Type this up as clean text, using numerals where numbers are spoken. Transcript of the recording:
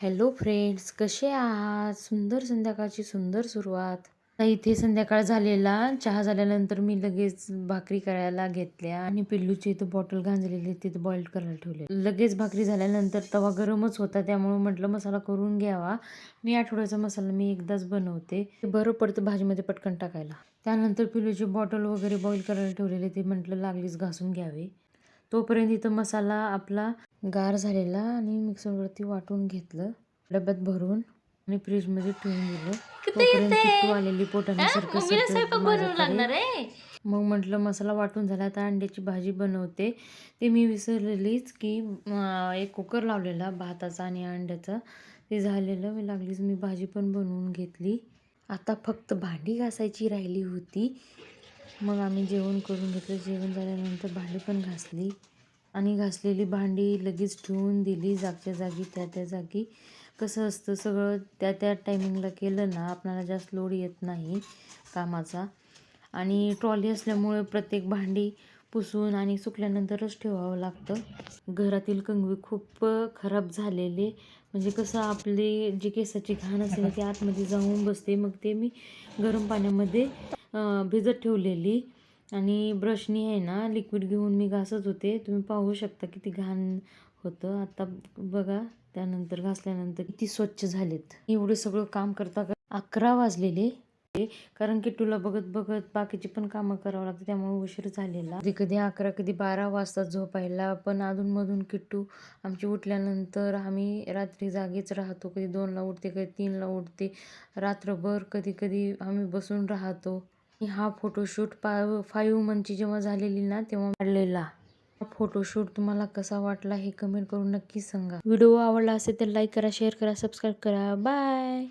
Hello friends, कसे आहात? सुंदर संध्याकाळची सुंदर सुरुवात. आता इथे संध्याकाळ झालेला, चहा झाल्यानंतर मी लगेच भाकरी करायला घेतल्या आणि पिल्लूची इथं बॉटल गांजलेली तिथे बॉईल करायला ठेवले. लगेच भाकरी झाल्यानंतर तवा गरमच होता, त्यामुळे म्हटलं मसाला करून घ्यावा. मी आठवड्याचा मसाला मी एकदाच बनवते, बरं पडतं भाजीमध्ये पटकन टाकायला. त्यानंतर पिल्लूची बॉटल वगैरे बॉईल करायला ठेवलेली, ती म्हटलं लागलीच घासून घ्यावे. तोपर्यंत इथं मसाला आपला गार झालेला आणि मिक्सरवरती वाटून घेतलं, डब्यात भरून आणि फ्रीजमध्ये ठेवून दिलं. तोपर्यंत किट्टू आलेली पोटाने सरकत माझ्याकडे. मग म्हटलं मसाला वाटून झाला, आता अंड्याची भाजी बनवते. ते मी विसरलेलीच की एक कुकर लावलेला भाताचा आणि अंड्याचा, ते झालेलं मी भाजी पण बनवून घेतली. आता फक्त भांडी घासायची राहिली होती. मग आम्ही जेवण करून घेतलं. जेवण झाल्यानंतर भांडी पण घासली आणि घासलेली भांडी लगेच ठेवून दिली जागच्या जागी. त्या जागी कसं असतं, सगळं त्या टायमिंगला केलं ना, आपल्याला जास्त लोड येत नाही कामाचा. आणि ट्रॉली असल्यामुळे प्रत्येक भांडी पुसून आणि सुकल्यानंतरच ठेवावं लागतं. घरातील कंगवी खूप खराब झालेले, म्हणजे कसं आपली जी केसाची घाण असते ना, ती आतमध्ये जाऊन बसते. मग ते मी गरम पाण्यामध्ये भिजत ठेवलेली आणि ब्रशनी आहे ना लिक्विड घेऊन मी घासत होते. तुम्ही पाहू शकता किती घाण होतं. आता बघा, त्यानंतर घासल्यानंतर किती स्वच्छ झालेत. एवढं सगळं काम करता 11 वाजलेले, कारण किट्टूला बघत बघत बाकीची पण कामं करावं लागतं, त्यामुळे उशीर झालेला. कधी कधी 11, कधी 12 वाजता झोपायला. पण अधूनमधून किट्टू आमची उठल्यानंतर आम्ही रात्री जागीच राहतो. कधी 2ला उठते, कधी 3ला उठते. रात्रभर कधी कधी आम्ही बसून राहतो. हा फोटोशूट 5 मंथची जेव्हा झालेली ना, तेव्हा काढलेला. फोटोशूट तुम्हाला कसा वाटला हे कमेंट करून नक्की सांगा. व्हिडिओ आवडला असेल तर लाईक करा, शेअर करा, सबस्क्राईब करा. बाय.